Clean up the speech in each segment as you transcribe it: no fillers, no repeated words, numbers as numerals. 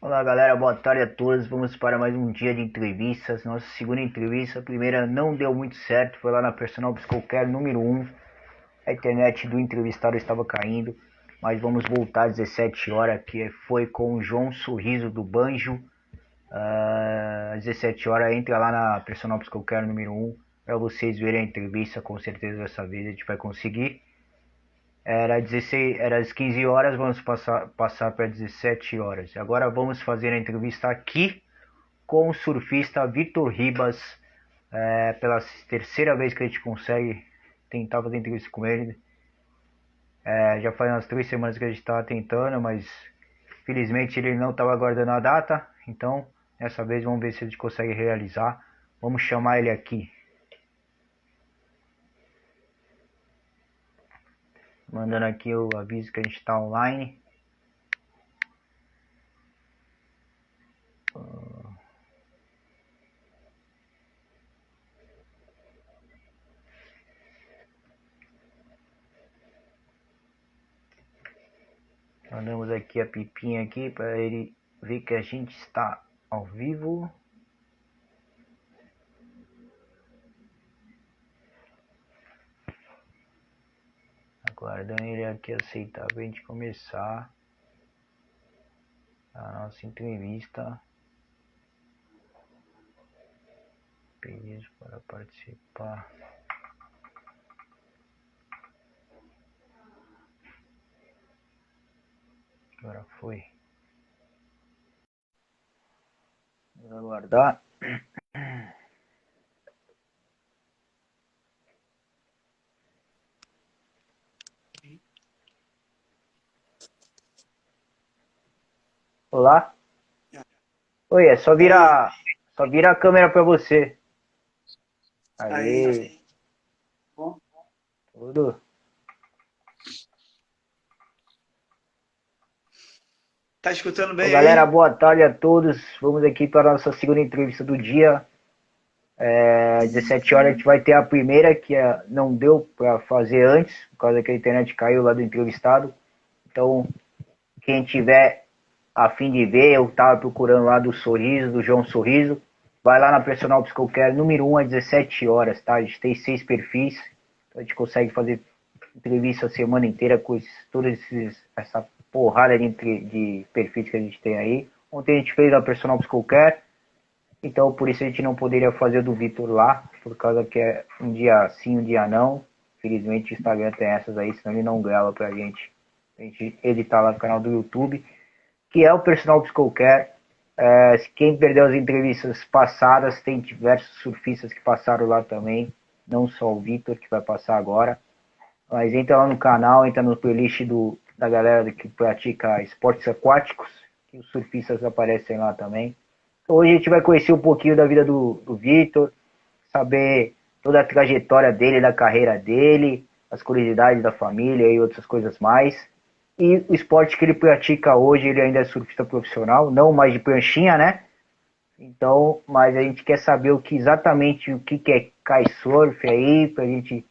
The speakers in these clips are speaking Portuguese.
Olá galera, boa tarde a todos. Vamos para mais um dia de entrevistas. Nossa segunda entrevista, a primeira não deu muito certo, foi lá na Personal Psicocare número 1. A internet do entrevistado estava caindo, mas vamos voltar às 17 horas, que foi com o João Sorriso do Banjo. Às 17 horas, entra lá na Personal Psicocare número 1 para vocês verem a entrevista. Com certeza dessa vez a gente vai conseguir. Era às 15 horas, vamos passar para 17 horas. Agora vamos fazer a entrevista aqui com o surfista Vitor Ribas. Pela terceira vez que a gente consegue tentar fazer entrevista com ele. Já faz umas 3 semanas que a gente estava tentando, mas felizmente ele não estava aguardando a data. Então, dessa vez vamos ver se a gente consegue realizar. Vamos chamar ele aqui. Mandando aqui o aviso que a gente está online. Mandamos aqui a pipinha aqui para ele ver que a gente está ao vivo. Aguardando ele aqui aceitar para a gente começar a nossa entrevista. Pedidos para participar. Agora foi. Vamos aguardar. Olá. Oi, é Aí, só vira a câmera para você. aí, Aí, bom, tudo. tá escutando Ô, bem galera, aí? boa tarde a todos. Vamos aqui para a nossa segunda entrevista do dia. 17 horas a gente vai ter a primeira, que não deu para fazer antes, por causa que a internet caiu lá do entrevistado. Então, quem tiver a fim de ver, eu tava procurando lá do Sorriso, do João Sorriso, vai lá na Personal Psicocare número 1 às 17 horas, tá? A gente tem 6 perfis, então a gente consegue fazer entrevista a semana inteira com essa porrada de perfis que a gente tem aí. Ontem a gente fez a Personal Psicocare, então por isso a gente não poderia fazer o do Vitor lá, por causa que é um dia sim, um dia não. Infelizmente o Instagram tem essas aí, senão ele não grava pra gente. A gente editar lá no canal do YouTube, que é o Personal Psicocare. Quem perdeu as entrevistas passadas, tem diversos surfistas que passaram lá também, não só o Vitor que vai passar agora. Mas entra lá no canal, entra no playlist da galera que pratica esportes aquáticos, que os surfistas aparecem lá também. Então, hoje a gente vai conhecer um pouquinho da vida do Vitor, saber toda a trajetória dele, da carreira dele, as curiosidades da família e outras coisas mais. E o esporte que ele pratica hoje, ele ainda é surfista profissional, não mais de pranchinha, né? Então, mas a gente quer saber exatamente o que é kitesurf aí, pra gente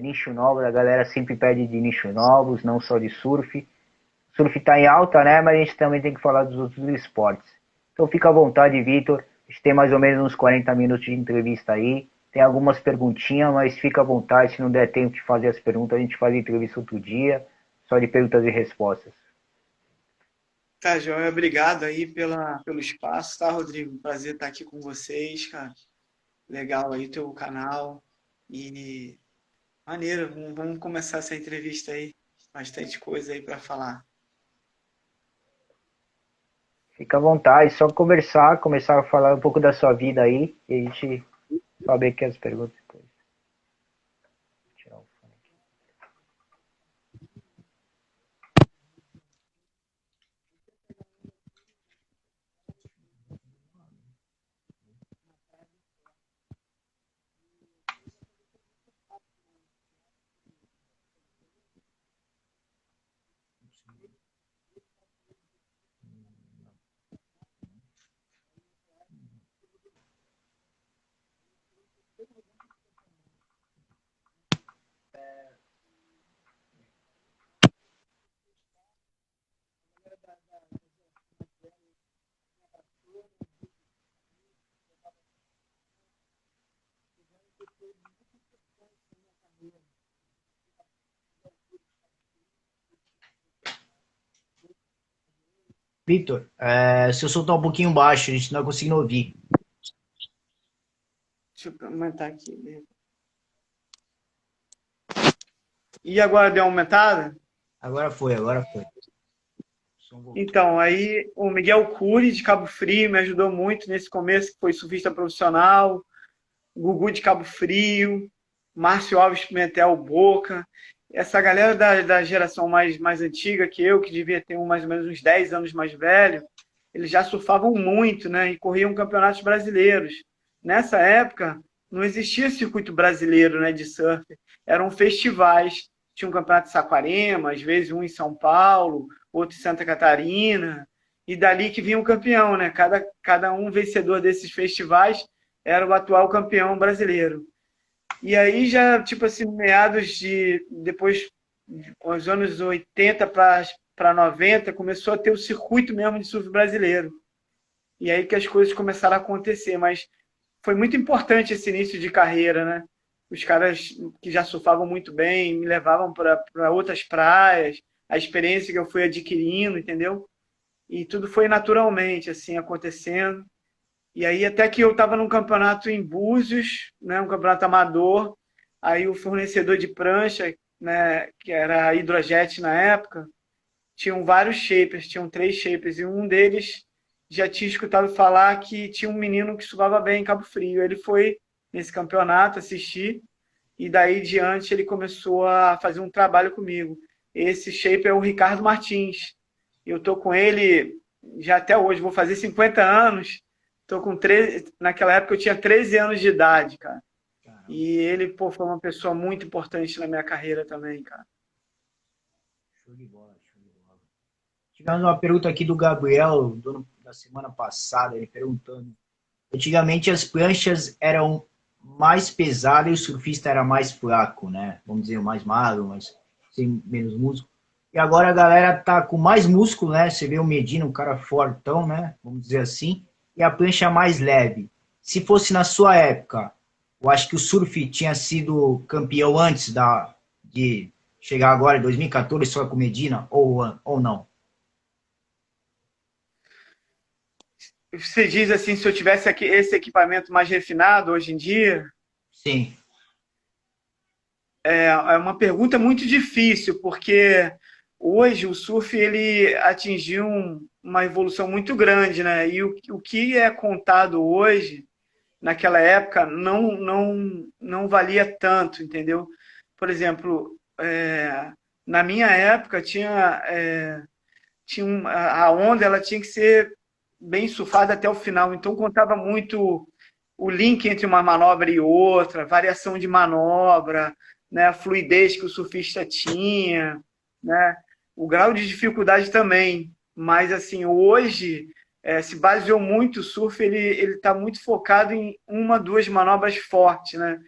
nicho novo, a galera sempre pede de nicho novos, não só de surf. Surf está em alta, né? Mas a gente também tem que falar dos outros esportes. Então fica à vontade, Vitor. A gente tem mais ou menos uns 40 minutos de entrevista aí. Tem algumas perguntinhas, mas fica à vontade. Se não der tempo de fazer as perguntas, a gente faz a entrevista outro dia, só de perguntas e respostas. Tá, joia, obrigado aí pelo espaço, tá, Rodrigo? Prazer estar aqui com vocês, cara. Legal aí teu canal e maneiro, vamos começar essa entrevista aí. Bastante coisa aí para falar. Fica à vontade, só conversar, começar a falar um pouco da sua vida aí, e a gente saber que as perguntas depois. Tirar o fone aqui. Victor, se eu soltar um pouquinho baixo, a gente não vai conseguindo ouvir. Deixa eu aumentar aqui. E agora deu uma aumentada? Agora foi, agora foi. O som voltou. Então, aí o Miguel Cury, de Cabo Frio, me ajudou muito nesse começo, que foi surfista profissional, Gugu de Cabo Frio, Márcio Alves Pimentel Boca. Essa galera da geração mais antiga que eu, que devia ter mais ou menos uns 10 anos mais velho, eles já surfavam muito, né? E corriam campeonatos brasileiros. Nessa época, não existia circuito brasileiro, né, de surf. Eram festivais. Tinha um campeonato de Saquarema, às vezes um em São Paulo, outro em Santa Catarina. E dali que vinha o campeão, né? Cada um vencedor desses festivais era o atual campeão brasileiro. E aí já, tipo assim, meados de, depois, os anos 80 para 90, começou a ter o circuito mesmo de surf brasileiro. E aí que as coisas começaram a acontecer, mas foi muito importante esse início de carreira, né? Os caras que já surfavam muito bem me levavam para outras praias, a experiência que eu fui adquirindo, entendeu? E tudo foi naturalmente, assim, acontecendo. E aí até que eu estava num campeonato em Búzios, né, um campeonato amador, aí o fornecedor de prancha, né, que era a Hidrojet na época, tinham vários shapers, tinham 3 shapers, e um deles já tinha escutado falar que tinha um menino que surfava bem em Cabo Frio. Ele foi nesse campeonato assistir, e daí diante ele começou a fazer um trabalho comigo. Esse shaper é o Ricardo Martins. Eu tô com ele já até hoje, vou fazer 50 anos. Tô com 13, naquela época eu tinha 13 anos de idade, cara. Caramba, E ele, pô, foi uma pessoa muito importante na minha carreira também, cara. show de bola, show de bola. Tivemos uma pergunta aqui do Gabriel, da semana passada, ele perguntando. Antigamente as pranchas eram mais pesadas e o surfista era mais fraco, né? Vamos dizer, mais magro, mas sem menos músculo. E agora a galera tá com mais músculo, né? Você vê o Medina, um cara fortão, né? Vamos dizer assim. E a prancha mais leve. Se fosse na sua época, eu acho que o surf tinha sido campeão antes de chegar agora, em 2014, só com o Medina, ou não? Você diz assim, se eu tivesse aqui esse equipamento mais refinado hoje em dia, Sim, é uma pergunta muito difícil, porque hoje o surf ele atingiu uma evolução muito grande, né? E o que é contado hoje, naquela época, não valia tanto, entendeu? Por exemplo, na minha época a onda ela tinha que ser bem surfada até o final, então contava muito o link entre uma manobra e outra, variação de manobra, né, a fluidez que o surfista tinha, né, o grau de dificuldade também. Mas assim, hoje se baseou muito o surf, ele está muito focado em uma, duas manobras fortes, né?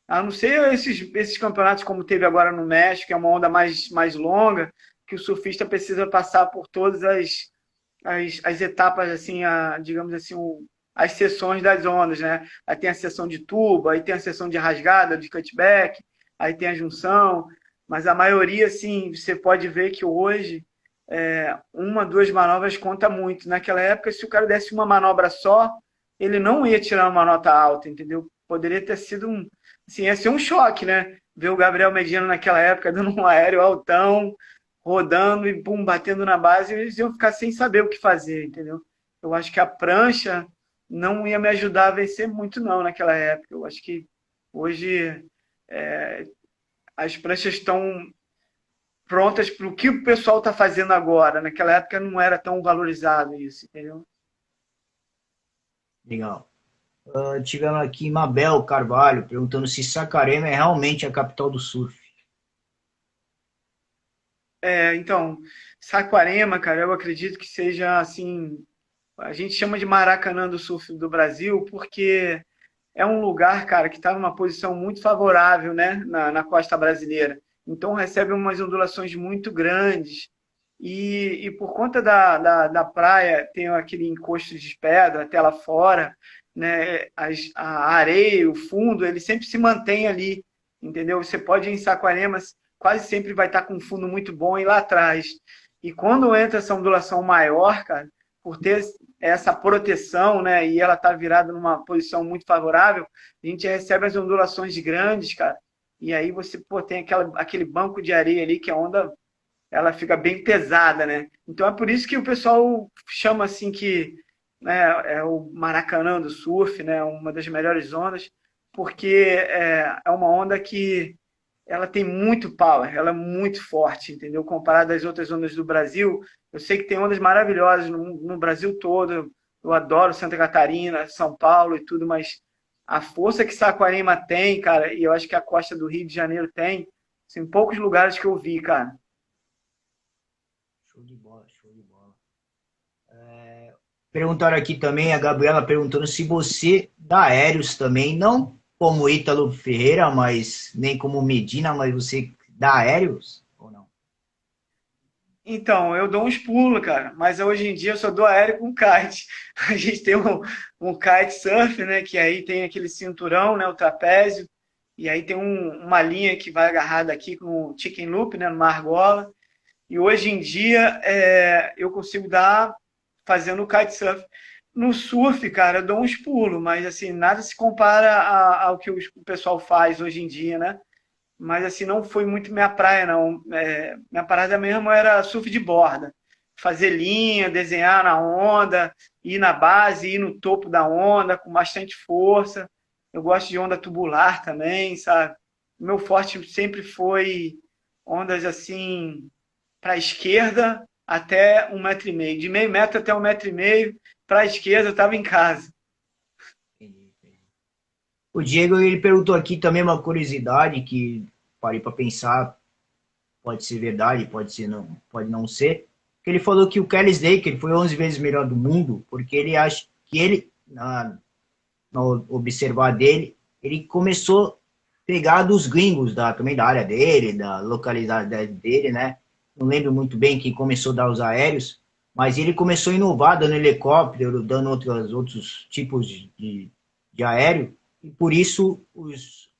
A não ser esses campeonatos como teve agora no México, que é uma onda mais longa, que o surfista precisa passar por todas as etapas, assim, digamos assim, as seções das ondas, né? Aí tem a seção de tuba, aí tem a seção de rasgada, de cutback, aí tem a junção, mas a maioria, assim, você pode ver que hoje uma, duas manobras conta muito. Naquela época, se o cara desse uma manobra só, ele não ia tirar uma nota alta, entendeu? Poderia ter sido assim, ia ser um choque, né? Ver o Gabriel Medina naquela época dando um aéreo altão, rodando e pum, batendo na base, eles iam ficar sem saber o que fazer, entendeu? Eu acho que a prancha não ia me ajudar a vencer muito, não, naquela época. Eu acho que hoje as pranchas estão prontas para o que o pessoal está fazendo agora. Naquela época não era tão valorizado isso, entendeu? legal. Tivemos aqui Mabel Carvalho perguntando se Saquarema é realmente a capital do surf. Então, Saquarema, cara, eu acredito que seja assim. A gente chama de Maracanã do surf do Brasil porque é um lugar, cara, que está numa posição muito favorável, né, na costa brasileira. Então recebe umas ondulações muito grandes. E por conta da praia, tem aquele encosto de pedra até lá fora, né, a areia, o fundo, ele sempre se mantém ali, entendeu? Você pode ir em Saquarema, quase sempre vai estar com um fundo muito bom e lá atrás. E quando entra essa ondulação maior, cara, por ter essa proteção, né, e ela tá virada numa posição muito favorável, a gente recebe as ondulações grandes, cara, e aí você, pô, tem aquele banco de areia ali que a onda, ela fica bem pesada, né? Então é por isso que o pessoal chama assim que, né, é o Maracanã do surf, né, uma das melhores ondas, porque é uma onda que ela tem muito power, ela é muito forte, entendeu? Comparado às outras ondas do Brasil, eu sei que tem ondas maravilhosas no Brasil todo, eu adoro Santa Catarina, São Paulo e tudo, mas a força que Saquarema tem, cara, e eu acho que a costa do Rio de Janeiro tem, são poucos lugares que eu vi, cara. Show de bola, show de bola. Perguntaram aqui também, a Gabriela perguntando se você dá aéreos também, não como Ítalo Ferreira, mas nem como Medina, mas você dá aéreos ou não? Então, eu dou uns pulos, cara, mas hoje em dia eu só dou aéreo com kite. A gente tem um kite surf, né, que aí tem aquele cinturão, né, o trapézio, e aí tem uma linha que vai agarrada aqui com o chicken loop, né, numa argola. E hoje em dia eu consigo dar fazendo kitesurf. No surf, cara, eu dou uns pulos, mas assim, nada se compara ao que o pessoal faz hoje em dia, né? Mas assim, não foi muito minha praia, não. Minha parada mesmo era surf de borda. Fazer linha, desenhar na onda, ir na base, ir no topo da onda com bastante força. Eu gosto de onda tubular também, sabe? Meu forte sempre foi ondas assim para a esquerda até 1,5 metro. De meio metro até 1,5 metro, para a esquerda eu estava em casa. Entendi, entendi. O Diego, ele perguntou aqui também uma curiosidade que parei para pensar, pode ser verdade, pode ser não, pode não ser. Que ele falou que o Kelly Slater foi 11 vezes melhor do mundo, porque ele acha que ele, no observar dele, ele começou a pegar dos gringos, também da área dele, da localidade dele, né? Não lembro muito bem quem começou a dar os aéreos, mas ele começou a inovar, dando helicóptero, dando outros tipos de aéreo, e por isso os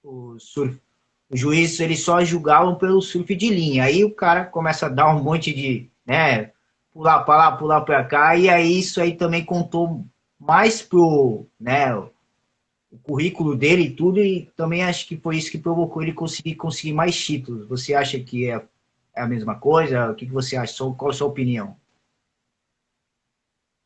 juízes eles só julgavam pelo surf de linha. Aí o cara começa a dar um monte de, né, pular para lá, pular para cá, e aí isso aí também contou mais pro, né, o currículo dele e tudo, e também acho que foi isso que provocou ele conseguir mais títulos. Você acha que é a mesma coisa? O que você acha? Qual a sua opinião?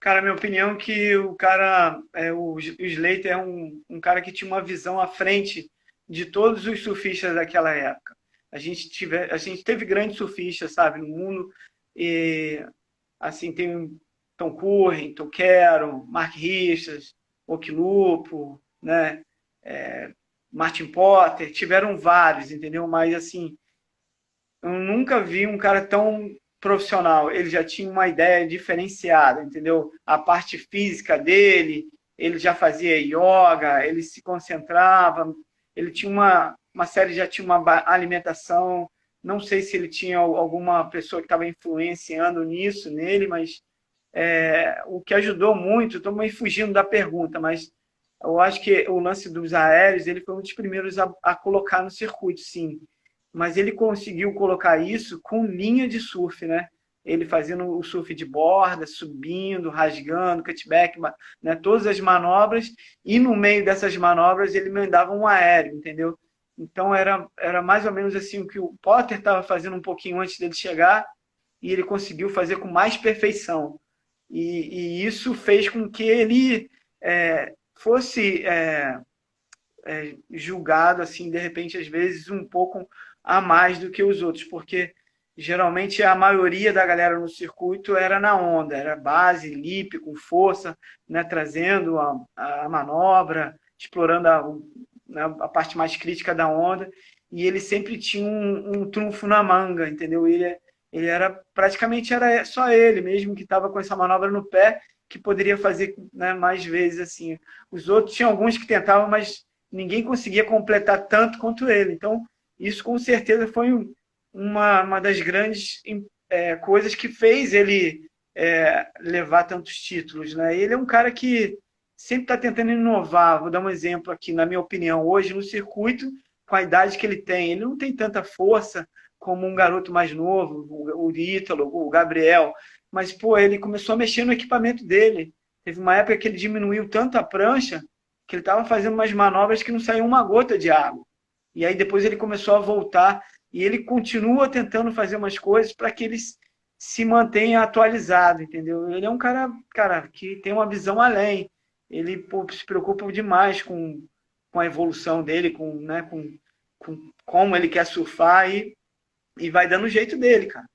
Cara, minha opinião é que o cara, o Slater é um cara que tinha uma visão à frente de todos os surfistas daquela época. A gente teve grandes surfistas, sabe, no mundo, e assim, tem Tom Curren, Tom Quero, Mark Richards, Okilupo, né, Martin Potter, tiveram vários, entendeu? Mas assim, eu nunca vi um cara tão profissional. Ele já tinha uma ideia diferenciada, entendeu? A parte física dele, ele já fazia yoga, ele se concentrava, ele tinha uma série, já tinha uma alimentação. Não sei se ele tinha alguma pessoa que estava influenciando nisso nele, mas o que ajudou muito, estou meio fugindo da pergunta, mas eu acho que o lance dos aéreos, ele foi um dos primeiros a colocar no circuito, sim. Mas ele conseguiu colocar isso com linha de surf, né? Ele fazendo o surf de borda, subindo, rasgando, cutback, né? Todas as manobras, e no meio dessas manobras ele mandava um aéreo, entendeu? Então era mais ou menos assim o que o Potter estava fazendo um pouquinho antes dele chegar, e ele conseguiu fazer com mais perfeição. E isso fez com que ele fosse julgado, assim, de repente, às vezes, um pouco a mais do que os outros, porque geralmente a maioria da galera no circuito era na onda, era base, lip, com força, né, trazendo a manobra, explorando né, a parte mais crítica da onda, e ele sempre tinha um trunfo na manga, entendeu? Ele era praticamente era só ele mesmo que estava com essa manobra no pé que poderia fazer, né, mais vezes assim. Os outros tinham alguns que tentavam, mas ninguém conseguia completar tanto quanto ele. Então, isso com certeza foi uma das grandes coisas que fez ele levar tantos títulos, né? Ele é um cara que sempre está tentando inovar. Vou dar um exemplo aqui, na minha opinião, hoje no circuito, com a idade que ele tem não tem tanta força como um garoto mais novo, o Ítalo, o Gabriel, mas, pô, ele começou a mexer no equipamento dele. Teve uma época que ele diminuiu tanto a prancha que ele estava fazendo umas manobras que não saiu uma gota de água. E aí depois ele começou a voltar e ele continua tentando fazer umas coisas para que ele se mantenha atualizado, entendeu? Ele é um cara, que tem uma visão além. Ele, pô, se preocupa demais com a evolução dele, né, com como ele quer surfar e vai dando o jeito dele, cara.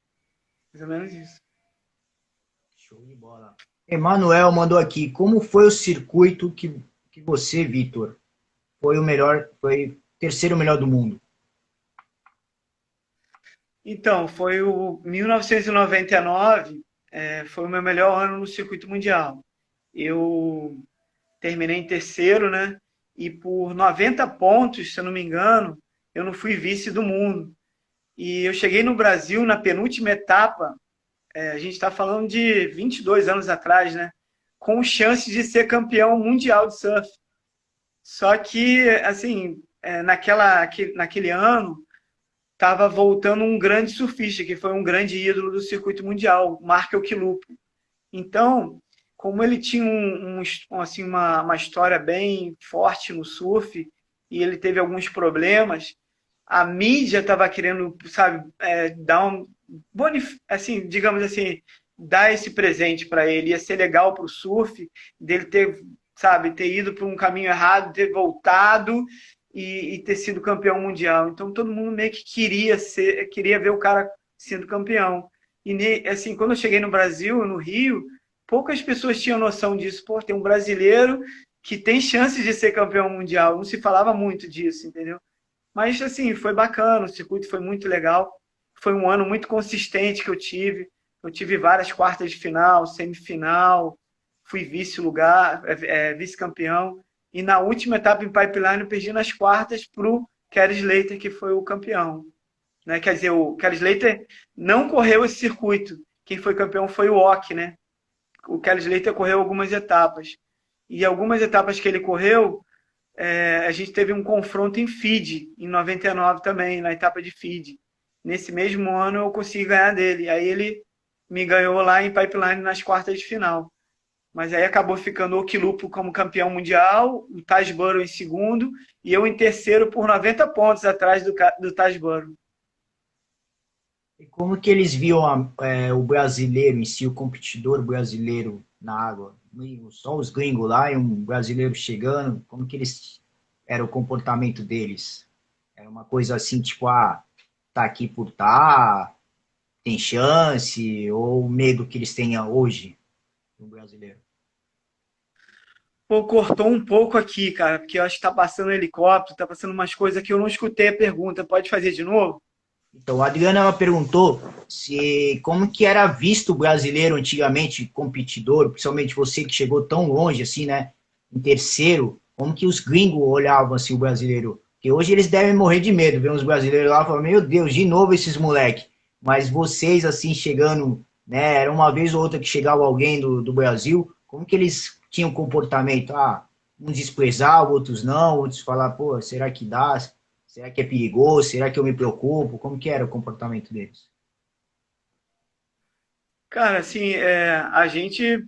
Mais ou menos isso. Show de bola. Emanuel mandou aqui, como foi o circuito que você, Vitor, foi o melhor, foi o terceiro melhor do mundo? Então, foi o 1999, foi o meu melhor ano no circuito mundial. Eu terminei em terceiro, né? E por 90 pontos, se eu não me engano, eu não fui vice do mundo. E eu cheguei no Brasil na penúltima etapa, a gente está falando de 22 anos atrás, né? Com chance de ser campeão mundial de surf. Só que, assim, naquele ano, estava voltando um grande surfista, que foi um grande ídolo do circuito mundial, Mark Occhilupo. Então, como ele tinha assim, uma história bem forte no surf, e ele teve alguns problemas, a mídia estava querendo, sabe, dar assim, digamos assim, dar esse presente para ele. Ia ser legal para o surf, dele ter, sabe, ter ido para um caminho errado, ter voltado e ter sido campeão mundial. Então todo mundo meio que queria ver o cara sendo campeão. E assim, quando eu cheguei no Brasil, no Rio, poucas pessoas tinham noção disso. Pô, tem um brasileiro que tem chances de ser campeão mundial. Não se falava muito disso, entendeu? Mas, assim, foi bacana, o circuito foi muito legal. Foi um ano muito consistente que eu tive. Eu tive várias quartas de final, semifinal, fui vice-lugar, vice-campeão. E na última etapa em Pipeline eu perdi nas quartas para o Kelly Slater, que foi o campeão. Né? Quer dizer, o Kelly Slater não correu esse circuito. Quem foi campeão foi o Ock, né? O Kelly Slater correu algumas etapas. E algumas etapas que ele correu, a gente teve um confronto em Fiji, em 99 também, na etapa de Fiji. Nesse mesmo ano eu consegui ganhar dele. Aí ele me ganhou lá em Pipeline nas quartas de final. Mas aí acabou ficando o Occhilupo como campeão mundial, o Taj Burrow em segundo e eu em terceiro por 90 pontos atrás do Taj Burrow. E como que eles viam o brasileiro em si, o competidor brasileiro na água? Só os gringos lá e um brasileiro chegando, como que eles era o comportamento deles? Era uma coisa assim, tipo, tá aqui por tá, tem chance, ou o medo que eles tenham hoje no brasileiro? Pô, cortou um pouco aqui, cara, porque eu acho que tá passando um helicóptero, tá passando umas coisas que eu não escutei a pergunta. Pode fazer de novo? Então, a Adriana ela perguntou se como que era visto o brasileiro antigamente, competidor, principalmente você que chegou tão longe assim, né, em terceiro, como que os gringos olhavam assim o brasileiro? Porque hoje eles devem morrer de medo, ver uns brasileiros lá e falar, meu Deus, de novo esses moleque. Mas vocês assim chegando, né, era uma vez ou outra que chegava alguém do Brasil, como que eles tinham comportamento? Uns desprezavam, outros não, outros falavam, pô, será que dá? Será que é perigoso? Será que eu me preocupo? Como que era o comportamento deles? Cara, assim, a gente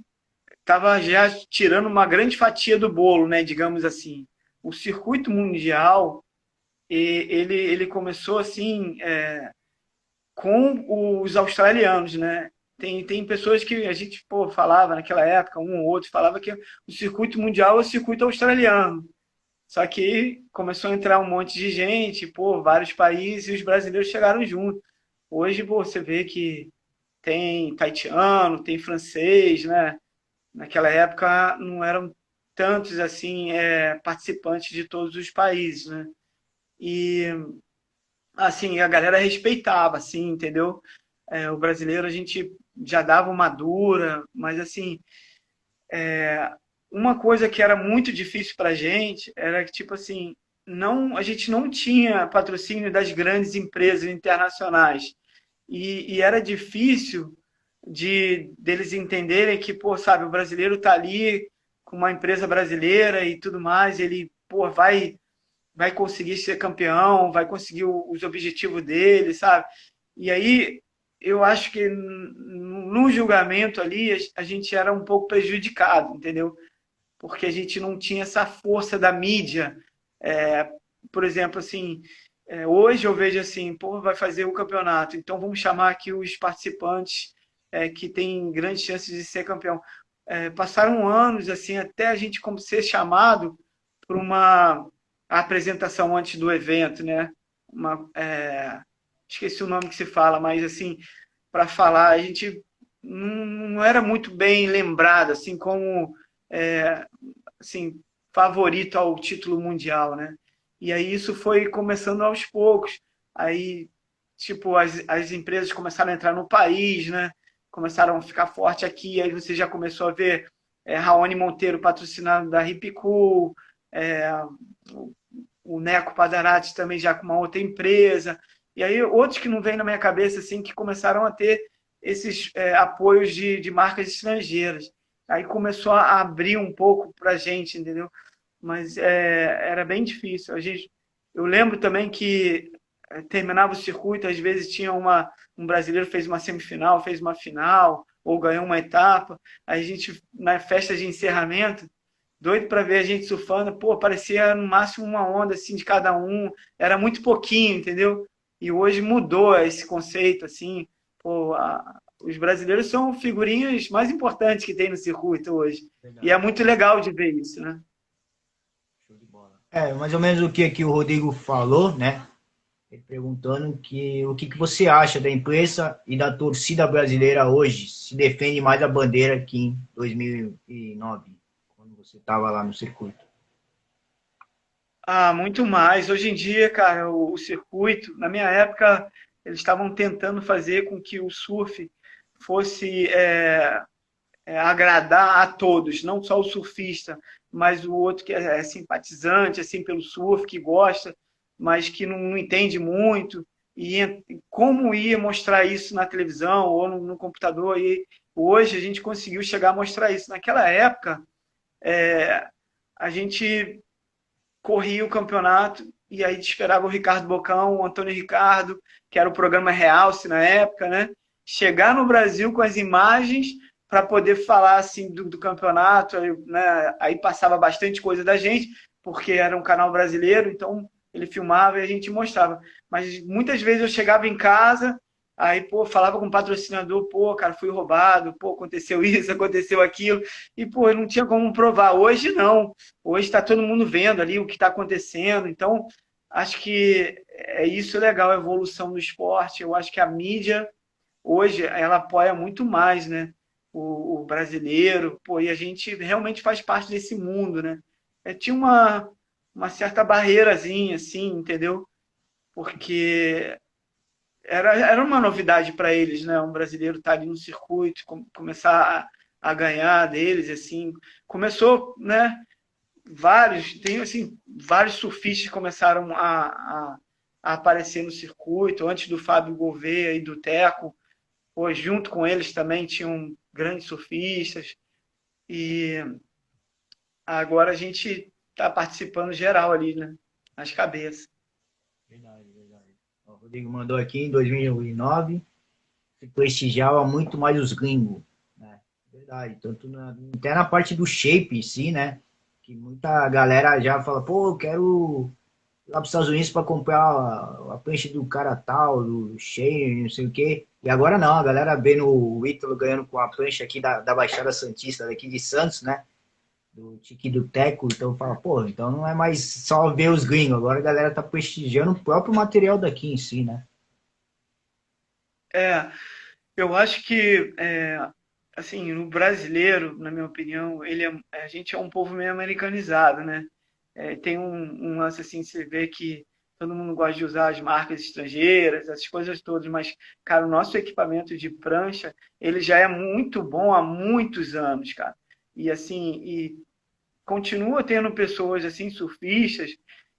tava já tirando uma grande fatia do bolo, né, digamos assim. O circuito mundial, ele começou assim, com os australianos, né? Tem pessoas que a gente pô, falava naquela época, um ou outro falava que o circuito mundial é o circuito australiano. Só que começou a entrar um monte de gente, pô, vários países, e os brasileiros chegaram junto. Hoje, pô, você vê que tem taitiano, tem francês, né? Naquela época não eram tantos assim participantes de todos os países, né? E assim a galera respeitava, assim, entendeu? O brasileiro a gente já dava uma dura, mas assim uma coisa que era muito difícil para a gente era que tipo assim a gente não tinha patrocínio das grandes empresas internacionais e era difícil deles entenderem que, pô, sabe, o brasileiro tá ali com uma empresa brasileira e tudo mais, ele, pô, vai conseguir ser campeão, vai conseguir os objetivos dele, sabe? E aí eu acho que no julgamento ali a gente era um pouco prejudicado, entendeu? Porque a gente não tinha essa força da mídia. Por exemplo, assim, hoje eu vejo assim, pô, vai fazer o campeonato, então vamos chamar aqui os participantes que têm grandes chances de ser campeão. Passaram anos assim até a gente como ser chamado para uma apresentação antes do evento, né? Esqueci o nome que se fala, mas assim, para falar, a gente não era muito bem lembrado, assim, como assim, favorito ao título mundial, né? E aí isso foi começando aos poucos. Aí, tipo, as empresas começaram a entrar no país, né? Começaram a ficar forte aqui, aí você já começou a ver Raoni Monteiro patrocinado da Hip Cool, é, o Neco Padarati também já com uma outra empresa, e aí outros que não vêm na minha cabeça, assim, que começaram a ter esses apoios de marcas estrangeiras. Aí começou a abrir um pouco para a gente, entendeu? Mas era bem difícil. Eu lembro também que terminava o circuito, às vezes tinha um brasileiro fez uma semifinal, fez uma final, ou ganhou uma etapa. Aí a gente, na festa de encerramento, doido para ver a gente surfando, pô, parecia no máximo uma onda assim de cada um, era muito pouquinho, entendeu? E hoje mudou esse conceito, assim, pô, os brasileiros são figurinhas mais importantes que tem no circuito hoje. E é Verdade. muito legal de ver isso, né? Show de bola. Mais ou menos o que aqui o Rodrigo falou, né? Ele perguntando o que você acha da imprensa e da torcida brasileira hoje, se defende mais a bandeira que em 2009, quando você estava lá no circuito. Ah, muito mais. Hoje em dia, cara, o circuito, na minha época, eles estavam tentando fazer com que o surf fosse agradar a todos, não só o surfista, mas o outro que é simpatizante assim pelo surf, que gosta, mas que não entende muito. E como ia mostrar isso na televisão ou no computador? E hoje a gente conseguiu chegar a mostrar isso. Naquela época, a gente corria o campeonato e aí esperava o Ricardo Bocão, o Antônio Ricardo, que era o programa Realce na época, né? Chegar no Brasil com as imagens para poder falar assim do campeonato, né? Aí passava bastante coisa da gente, porque era um canal brasileiro, então ele filmava e a gente mostrava. Mas muitas vezes eu chegava em casa, aí, pô, falava com o patrocinador, pô, cara, fui roubado, pô, aconteceu isso, aconteceu aquilo, e, pô, eu não tinha como provar. Hoje não. Hoje está todo mundo vendo ali o que está acontecendo. Então, acho que é isso legal, a evolução do esporte. Eu acho que a mídia, hoje, ela apoia muito mais, né? O brasileiro, pô, e a gente realmente faz parte desse mundo, né? Tinha uma certa barreirazinha, assim, entendeu? Porque era uma novidade para eles, né? Um brasileiro estar ali no circuito, começar a ganhar deles, assim. Começou, né? Tem assim, vários surfistas que começaram a aparecer no circuito, antes do Fábio Gouveia e do Teco, pô, junto com eles também tinham grandes surfistas, e agora a gente está participando geral ali, né? Nas cabeças. Verdade, verdade. O Rodrigo mandou aqui em 2009, se prestigiava muito mais os gringos, né? Verdade, até na parte do shape em si, né? Que muita galera já fala, pô, eu quero ir lá para os Estados Unidos para comprar a prancha do cara tal, do Shane, não sei o quê. E agora não, a galera vendo o Ítalo ganhando com a prancha aqui da Baixada Santista, daqui de Santos, né? Do Tique do Teco, então fala, pô, então não é mais só ver os gringos, agora a galera tá prestigiando o próprio material daqui em si, né? É, eu acho que, assim, no brasileiro, na minha opinião, a gente é um povo meio americanizado, né? Tem um lance assim, você vê que todo mundo gosta de usar as marcas estrangeiras, essas coisas todas, mas, cara, o nosso equipamento de prancha, ele já é muito bom há muitos anos, cara. E assim, continua tendo pessoas assim, surfistas,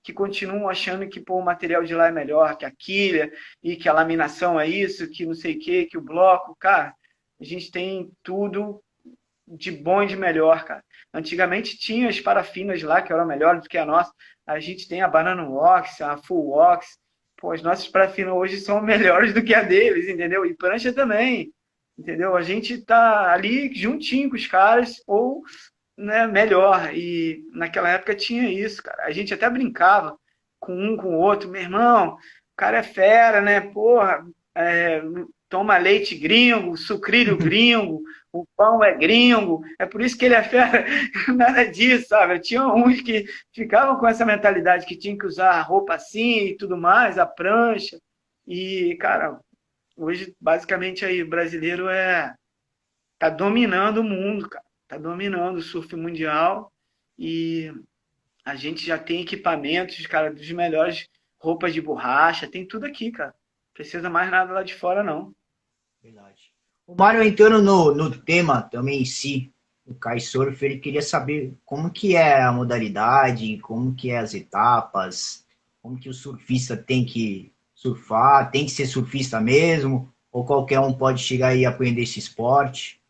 que continuam achando que pô, o material de lá é melhor, que a quilha, e que a laminação é isso, que não sei o quê, que o bloco, cara, a gente tem tudo de bom e de melhor, cara. Antigamente tinha as parafinas lá, que eram melhores do que a nossa. A gente tem a Banana Wax, a Full Wax, Pô, as nossas parafinas hoje são melhores do que a deles, entendeu? E prancha também, entendeu? A gente tá ali juntinho com os caras, ou, né, melhor. E naquela época tinha isso, cara. A gente até brincava com um com o outro. Meu irmão, o cara é fera, né? Porra, é, toma leite gringo, sucrilho gringo, o pão é gringo, é por isso que ele é fera. Nada disso, sabe? Tinha uns que ficavam com essa mentalidade que tinha que usar a roupa assim e tudo mais, a prancha. E, cara, hoje, basicamente, aí, o brasileiro tá dominando o mundo, cara. Tá dominando o surf mundial e a gente já tem equipamentos, cara, dos melhores, roupas de borracha, tem tudo aqui, cara. Precisa mais nada lá de fora, não. Verdade. O Mário entrando no tema também em si, o kitesurf, ele queria saber como que é a modalidade, como que é as etapas, como que o surfista tem que surfar, tem que ser surfista mesmo, ou qualquer um pode chegar e aprender esse esporte.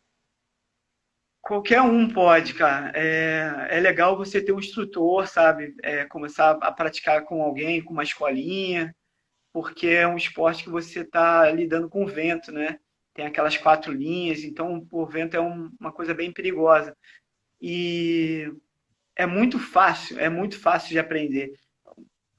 Qualquer um pode, cara. É legal você ter um instrutor, sabe? Começar a praticar com alguém, com uma escolinha, porque é um esporte que você está lidando com o vento, né? Tem aquelas 4 linhas, então o vento é uma coisa bem perigosa. E é muito fácil de aprender.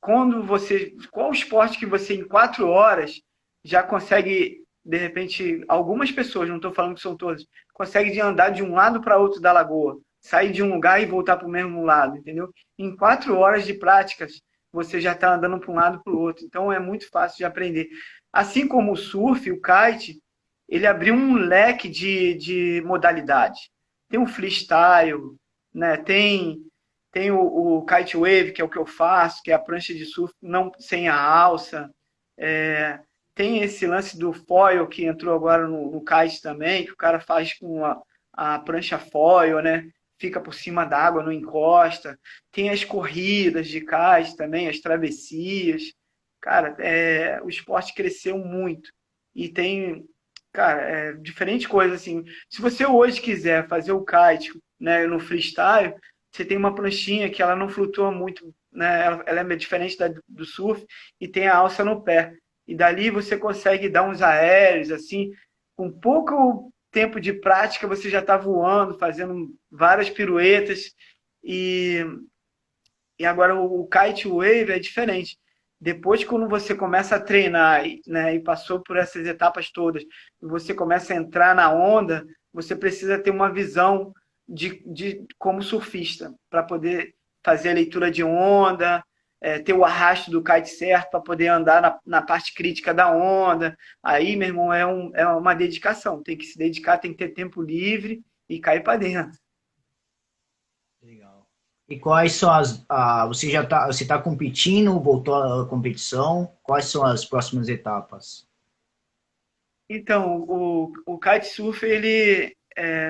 Qual esporte que você em 4 horas já consegue, de repente, algumas pessoas, não estou falando que são todas, consegue de andar de um lado para outro da lagoa, sair de um lugar e voltar para o mesmo lado, entendeu? Em 4 horas de práticas, você já está andando para um lado para o outro. Então é muito fácil de aprender. Assim como o surf, o kite, ele abriu um leque de modalidade. Tem o freestyle, né? Tem o kite wave, que é o que eu faço, que é a prancha de surf não sem a alça. É, tem esse lance do foil que entrou agora no kite também, que o cara faz com a prancha foil, né? Fica por cima da água, não encosta. Tem as corridas de kite também, as travessias. Cara, o esporte cresceu muito. E tem, cara, diferentes coisas assim. Se você hoje quiser fazer o kite, né, no freestyle, você tem uma pranchinha que ela não flutua muito, né? Ela é diferente do surf e tem a alça no pé. E dali você consegue dar uns aéreos, assim, com pouco tempo de prática você já está voando, fazendo várias piruetas. E, e agora o kite wave é diferente. Depois, quando você começa a treinar, né, e passou por essas etapas todas, e você começa a entrar na onda, você precisa ter uma visão de como surfista, para poder fazer a leitura de onda, ter o arrasto do kite certo para poder andar na parte crítica da onda. Aí, meu irmão, é uma dedicação. Tem que se dedicar, tem que ter tempo livre e cair para dentro. Legal. E quais são você já tá, você está competindo, voltou à competição? Quais são as próximas etapas? Então, o kitesurf, ele,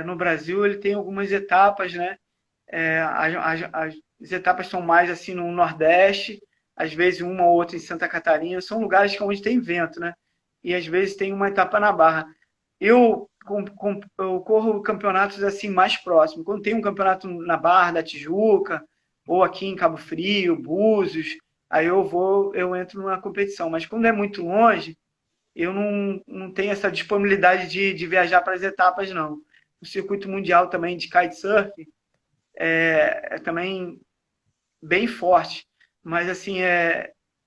no Brasil, ele tem algumas etapas, né? As etapas são mais assim no Nordeste, às vezes uma ou outra em Santa Catarina, são lugares onde tem vento, né? E às vezes tem uma etapa na Barra. Eu corro campeonatos assim mais próximos. Quando tem um campeonato na Barra da Tijuca, ou aqui em Cabo Frio, Búzios, aí eu entro numa competição. Mas quando é muito longe, eu não tenho essa disponibilidade de viajar para as etapas, não. O circuito mundial também de kitesurf é também bem forte, mas assim,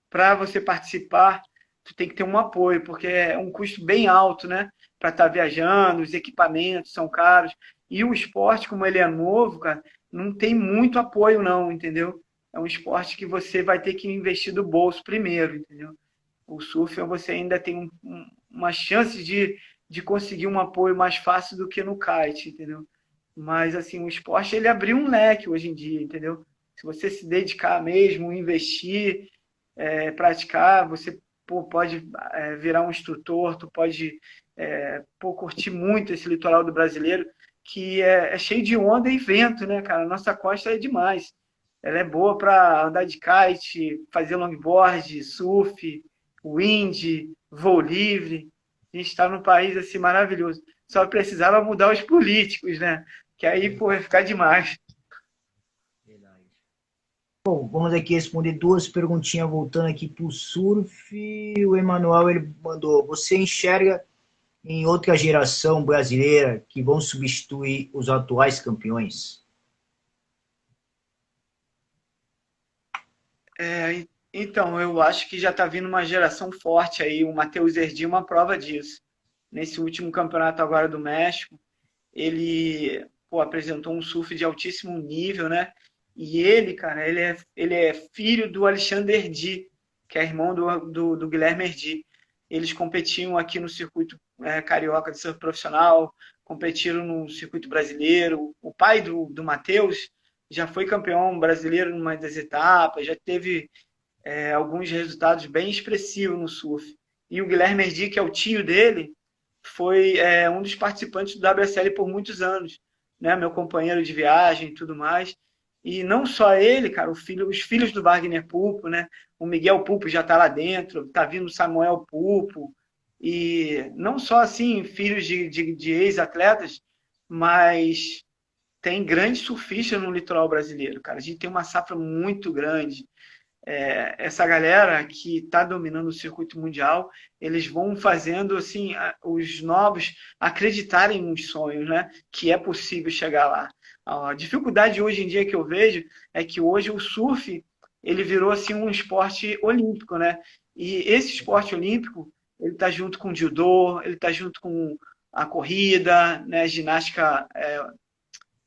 para você participar, tu tem que ter um apoio, porque é um custo bem alto, né? Para estar viajando, os equipamentos são caros, e o esporte, como ele é novo, cara, não tem muito apoio não, entendeu? É um esporte que você vai ter que investir do bolso primeiro, entendeu? O surf você ainda tem uma chance de conseguir um apoio mais fácil do que no kite, entendeu? Mas assim, o esporte ele abriu um leque hoje em dia, entendeu? Se você se dedicar mesmo, investir, praticar, você pode virar um instrutor, tu pode curtir muito esse litoral do brasileiro, que é cheio de onda e vento, né, cara? Nossa costa é demais. Ela é boa para andar de kite, fazer longboard, surf, wind, voo livre. A gente está num país assim maravilhoso. Só precisava mudar os políticos, né? Que aí, pô, ia ficar demais. Verdade. Bom, vamos aqui responder duas perguntinhas voltando aqui para o surf. O Emanuel ele mandou: você enxerga em outra geração brasileira que vão substituir os atuais campeões? Então, eu acho que já está vindo uma geração forte aí. O Matheus Herdi é uma prova disso. Nesse último campeonato agora do México, ele apresentou um surf de altíssimo nível, né? E ele, cara, ele é filho do Alexandre Herdi, que é irmão do Guilherme Herdi. Eles competiam aqui no circuito carioca de surf profissional, competiram no circuito brasileiro. O pai do Matheus já foi campeão brasileiro numa das etapas, já teve alguns resultados bem expressivos no surf. E o Guilherme Herdi, que é o tio dele, foi um dos participantes do WSL por muitos anos, né? Meu companheiro de viagem e tudo mais. E não só ele, cara, os filhos do Wagner Pulpo, né? O Miguel Pulpo já está lá dentro, tá vindo o Samuel Pulpo, e não só assim, filhos de ex-atletas, mas tem grandes surfistas no litoral brasileiro, cara. A gente tem uma safra muito grande. Essa galera que está dominando o circuito mundial, eles vão fazendo assim os novos acreditarem nos sonhos, né? Que é possível chegar lá. A dificuldade hoje em dia que eu vejo é que hoje o surf ele virou assim um esporte olímpico, né? E esse esporte olímpico ele está junto com o judô, ele está junto com a corrida, né?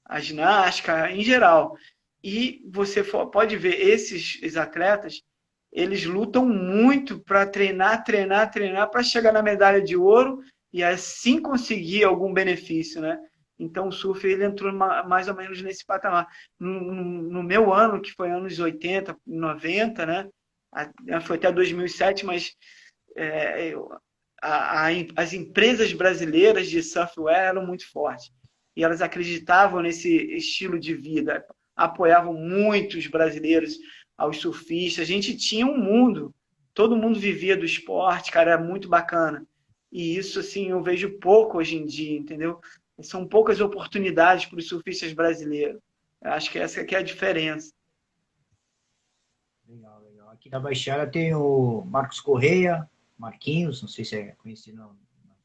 A ginástica em geral. E você pode ver esses atletas, eles lutam muito para treinar para chegar na medalha de ouro e assim conseguir algum benefício, né? Então o surf ele entrou mais ou menos nesse patamar. No meu ano, que foi anos 80, 90, né? Foi até 2007, mas é, as empresas brasileiras de surfwear eram muito fortes. E elas acreditavam nesse estilo de vida, apoiavam muito os brasileiros aos surfistas. A gente tinha um mundo, todo mundo vivia do esporte, cara, era muito bacana. E isso, assim, eu vejo pouco hoje em dia, entendeu? São poucas oportunidades para os surfistas brasileiros. Eu acho que essa aqui é a diferença. Legal, legal. Aqui na Baixada tem o Marcos Correia, Marquinhos, não sei se é conhecido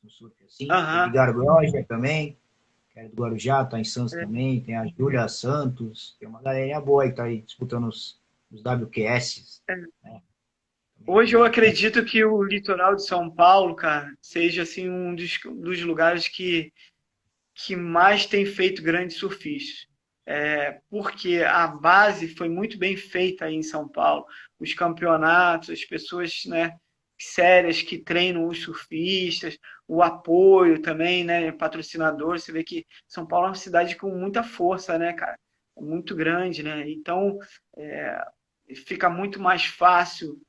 no surf assim. Aham. Edgar Roger também, que é do Guarujá, tá em Santos também. Tem a Júlia Santos, tem uma galerinha boa aí que tá aí disputando os WQS. Né? Hoje eu acredito que o litoral de São Paulo, cara, seja assim um dos lugares que mais tem feito grandes surfistas. Porque a base foi muito bem feita aí em São Paulo. Os campeonatos, as pessoas, né, sérias que treinam os surfistas, o apoio também, né, patrocinador. Você vê que São Paulo é uma cidade com muita força, né, cara? É muito grande, né? Então, fica muito mais fácil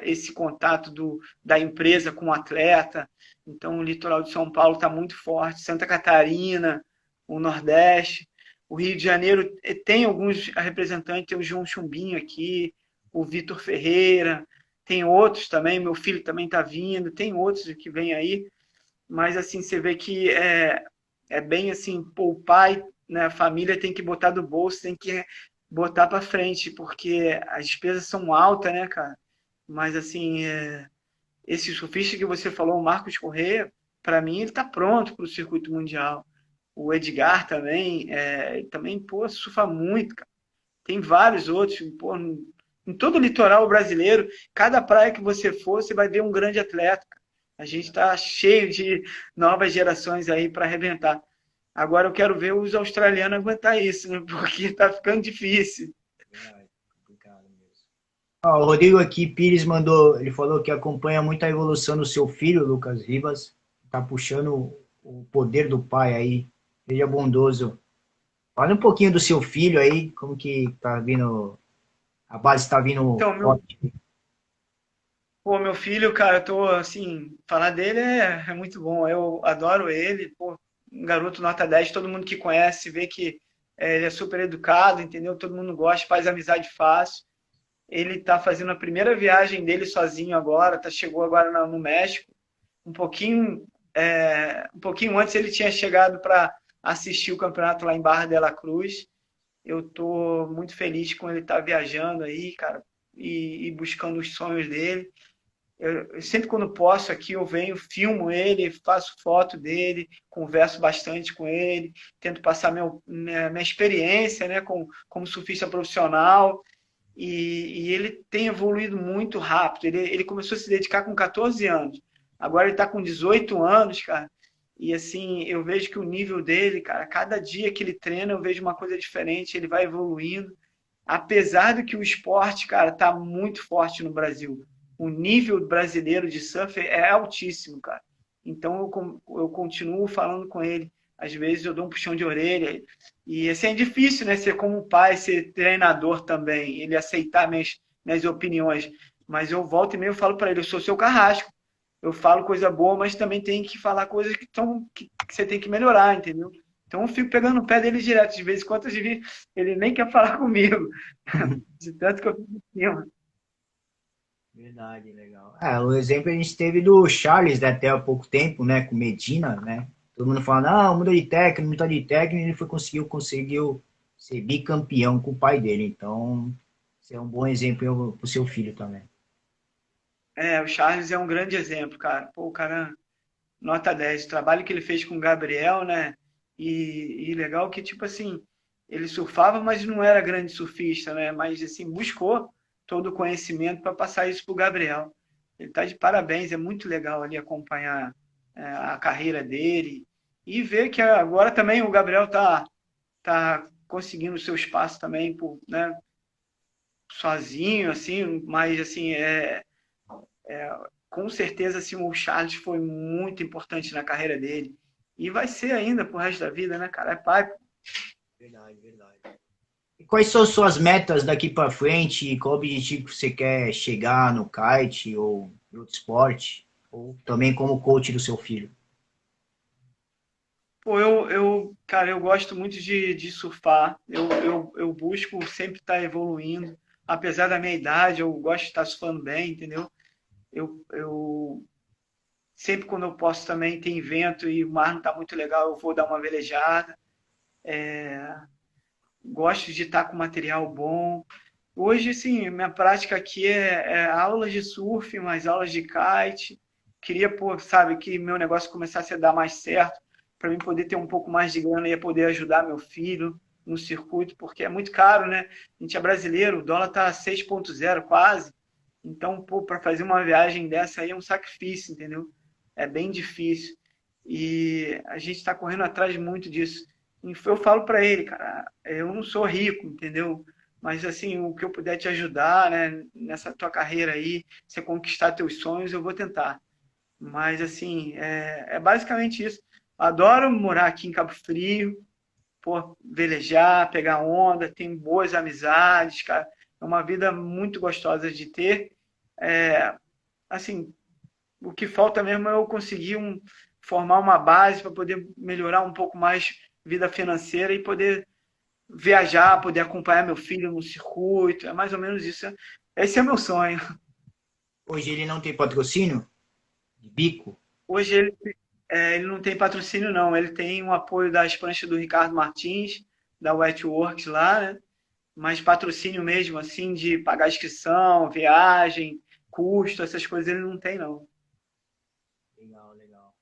esse contato da empresa com o atleta. Então, o litoral de São Paulo está muito forte. Santa Catarina, o Nordeste. O Rio de Janeiro tem alguns representantes, tem o João Chumbinho aqui, o Vitor Ferreira, tem outros também, meu filho também está vindo, tem outros que vêm aí, mas assim, você vê que é bem assim, pô, o pai, né, a família tem que botar do bolso, tem que botar para frente, porque as despesas são altas, né, cara? Mas assim, esse surfista que você falou, o Marcos Corrêa, para mim ele está pronto para o circuito mundial. O Edgar também, também, pô, surfa muito, cara. Tem vários outros, pô, em todo o litoral brasileiro, cada praia que você for, você vai ver um grande atleta. A gente está cheio de novas gerações aí para arrebentar. Agora eu quero ver os australianos aguentar isso, né? Porque está ficando difícil. Complicado mesmo. O Rodrigo aqui, Pires, mandou, ele falou que acompanha muito a evolução do seu filho, Lucas Rivas, está puxando o poder do pai aí. Seja bondoso. Fala um pouquinho do seu filho aí, como que tá vindo, a base está vindo Então, forte. meu filho, cara, eu tô assim, falar dele é muito bom. Eu adoro ele, pô, um garoto nota 10, todo mundo que conhece vê que ele é super educado, entendeu? Todo mundo gosta, faz amizade fácil. Ele tá fazendo a primeira viagem dele sozinho agora, chegou agora no México. Um pouquinho, um pouquinho antes ele tinha chegado para assistir o campeonato lá em Barra de la Cruz. Eu tô muito feliz com ele estar viajando aí, cara, e buscando os sonhos dele. Eu sempre quando posso aqui, eu venho, filmo ele, faço foto dele, converso bastante com ele, tento passar minha experiência, né, como surfista profissional. E ele tem evoluído muito rápido. Ele começou a se dedicar com 14 anos. Agora ele está com 18 anos, cara. E assim, eu vejo que o nível dele, cara, cada dia que ele treina, eu vejo uma coisa diferente, ele vai evoluindo. Apesar do que o esporte, cara, tá muito forte no Brasil. O nível brasileiro de surf é altíssimo, cara. Então eu continuo falando com ele. Às vezes eu dou um puxão de orelha. E assim é difícil, né? Ser como pai, ser treinador também, ele aceitar minhas opiniões. Mas eu volto e meio falo para ele, eu sou seu carrasco. Eu falo coisa boa, mas também tem que falar coisas que você tem que melhorar, entendeu? Então eu fico pegando no pé dele direto. De vez em quando ele nem quer falar comigo. De tanto que eu fico em cima. Verdade, legal. O exemplo a gente teve do Charles, né, até há pouco tempo, né, com Medina, né? Todo mundo fala, não, muda de técnico, muda de técnico, e ele conseguiu ser bicampeão com o pai dele. Então, isso é um bom exemplo para o seu filho também. O Charles é um grande exemplo, cara. Pô, o cara, nota 10. O trabalho que ele fez com o Gabriel, né? E legal que, tipo assim, ele surfava, mas não era grande surfista, né? Mas, assim, buscou todo o conhecimento para passar isso para o Gabriel. Ele está de parabéns, é muito legal ali acompanhar a carreira dele e ver que agora também o Gabriel tá conseguindo o seu espaço também, né? Sozinho, assim, mas, assim, com certeza assim, o Charles foi muito importante na carreira dele. E vai ser ainda pro resto da vida, né, cara? É pai. Verdade, verdade. E quais são suas metas daqui para frente? Qual objetivo você quer chegar no kite ou em outro esporte? Ou também como coach do seu filho? Pô, cara, eu gosto muito de surfar. Eu busco sempre estar evoluindo. Apesar da minha idade, eu gosto de estar surfando bem, entendeu? Eu sempre quando eu posso também, tem vento e o mar não está muito legal, eu vou dar uma velejada. Gosto de estar com material bom. Hoje, sim, minha prática aqui é aulas de surf, mais aulas de kite. Queria, pô, sabe, que meu negócio começasse a dar mais certo, para mim poder ter um pouco mais de grana e poder ajudar meu filho no circuito, porque é muito caro, né? A gente é brasileiro, o dólar tá 6,0 quase. Então, pô, para fazer uma viagem dessa aí é um sacrifício, entendeu? É bem difícil. E a gente está correndo atrás muito disso. E eu falo para ele, cara, eu não sou rico, entendeu? Mas assim, o que eu puder te ajudar, né, nessa tua carreira aí, você conquistar teus sonhos, eu vou tentar. Mas assim, é basicamente isso. Adoro morar aqui em Cabo Frio, pô, velejar, pegar onda, tenho boas amizades, cara. É uma vida muito gostosa de ter. É, assim, o que falta mesmo é eu conseguir formar uma base para poder melhorar um pouco mais vida financeira e poder viajar, poder acompanhar meu filho no circuito. É mais ou menos isso. Esse é meu sonho. Hoje ele não tem patrocínio de bico? Hoje ele não tem patrocínio, não. Ele tem um apoio das pranchas do Ricardo Martins, da Wetworks lá, né? Mas patrocínio mesmo, assim, de pagar inscrição, viagem, custo, essas coisas, ele não tem, não. Legal, legal.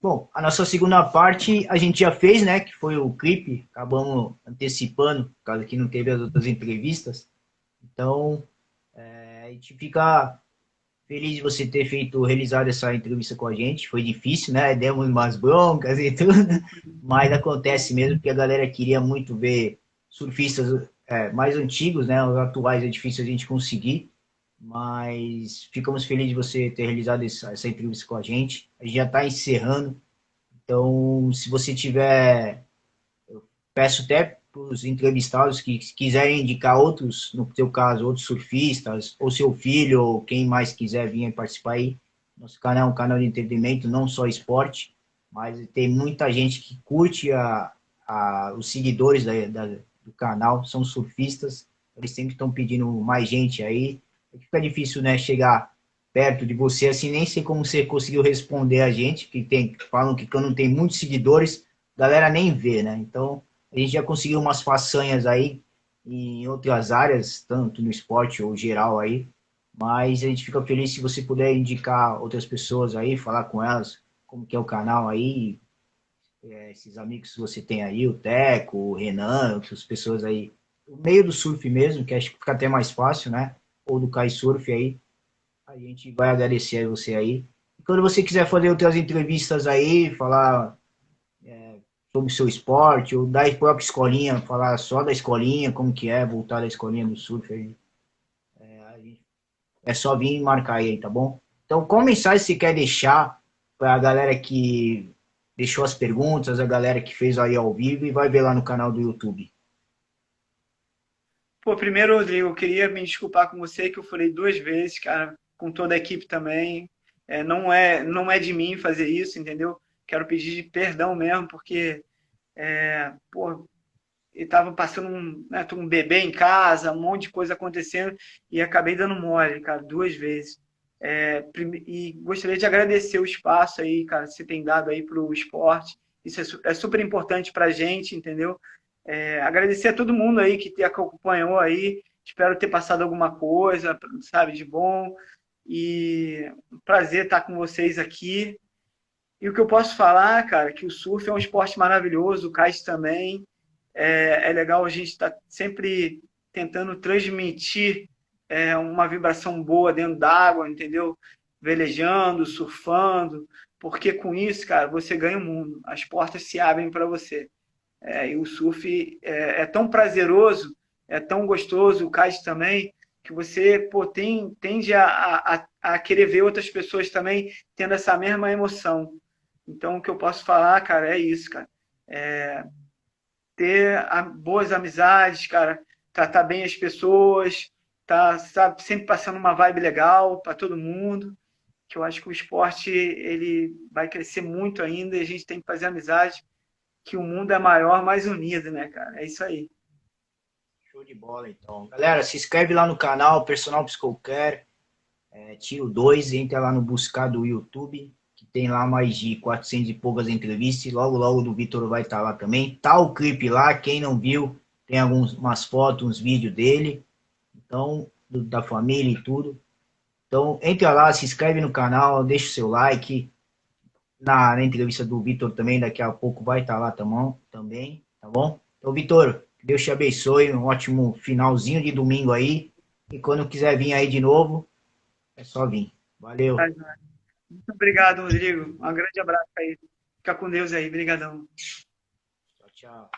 Bom, a nossa segunda parte a gente já fez, né? Que foi o clipe. Acabamos antecipando, por causa que não teve as outras entrevistas. Então, a gente fica feliz de você ter realizado essa entrevista com a gente. Foi difícil, né? Demos umas broncas e tudo, mas acontece mesmo porque a galera queria muito ver surfistas mais antigos, né? Os atuais é difícil a gente conseguir, mas ficamos felizes de você ter realizado essa entrevista com a gente. A gente já está encerrando, então se você tiver, eu peço até para os entrevistados que quiserem indicar outros, no seu caso, outros surfistas, ou seu filho, ou quem mais quiser vir participar aí. Nosso canal é um canal de entretenimento, não só esporte, mas tem muita gente que curte os seguidores do canal, são surfistas, eles sempre estão pedindo mais gente aí. Fica difícil, né, chegar perto de você, assim, nem sei como você conseguiu responder a gente, falam que quando tem muitos seguidores, a galera nem vê, né? Então, A gente já conseguiu umas façanhas aí em outras áreas, tanto no esporte ou geral aí, mas a gente fica feliz se você puder indicar outras pessoas aí, falar com elas como que é o canal aí, esses amigos que você tem aí, o Teco, o Renan, outras pessoas aí, o meio do surf mesmo, que acho que fica até mais fácil, né? Ou do kitesurf aí, a gente vai agradecer a você aí. E quando você quiser fazer outras entrevistas aí, falar sobre o seu esporte, ou da própria escolinha, falar só da escolinha, como que é, voltar da escolinha do surf aí, é só vir e marcar aí, tá bom? Então, qual mensagem você quer deixar para a galera que deixou as perguntas, a galera que fez aí ao vivo e vai ver lá no canal do YouTube? Pô, primeiro, Rodrigo, eu queria me desculpar com você que eu falei 2 vezes, cara, com toda a equipe também. Não é de mim fazer isso, entendeu? Quero pedir perdão mesmo, porque, pô, eu tava passando tô um bebê em casa, um monte de coisa acontecendo e acabei dando mole, cara, 2 vezes. E gostaria de agradecer o espaço aí, cara, que você tem dado aí para o esporte. Isso é super importante para a gente, entendeu? Agradecer a todo mundo aí que acompanhou aí. Espero ter passado alguma coisa, sabe, de bom. E um prazer estar com vocês aqui. E o que eu posso falar, cara, que o surf é um esporte maravilhoso, o kite também. É legal a gente estar sempre tentando transmitir uma vibração boa dentro d'água, entendeu? Velejando, surfando, porque com isso, cara, você ganha o mundo. As portas se abrem para você. E o surf é tão prazeroso, é tão gostoso, o kite também, que você pô, tende a querer ver outras pessoas também tendo essa mesma emoção. Então, o que eu posso falar, cara, é isso, cara. Ter boas amizades, cara, tratar bem as pessoas, tá, sabe, sempre passando uma vibe legal para todo mundo, que eu acho que o esporte ele vai crescer muito ainda e a gente tem que fazer amizade, que o mundo é maior, mais unido, né, cara? É isso aí. Show de bola, então. Galera, se inscreve lá no canal Personal Psicocare, Tio 2, entra lá no buscar do YouTube, que tem lá mais de 400 e poucas entrevistas, e logo, logo do Vitor vai estar lá também. Tá o clipe lá, quem não viu, tem umas fotos, uns vídeos dele, então, da família e tudo. Então, entra lá, se inscreve no canal, deixa o seu like. Na entrevista do Vitor também, daqui a pouco vai estar lá também, tá bom? Então, Vitor, que Deus te abençoe, um ótimo finalzinho de domingo aí. E quando quiser vir aí de novo, é só vir. Valeu. Muito obrigado, Rodrigo. Um grande abraço aí. Fica com Deus aí. Obrigadão. Tchau, tchau.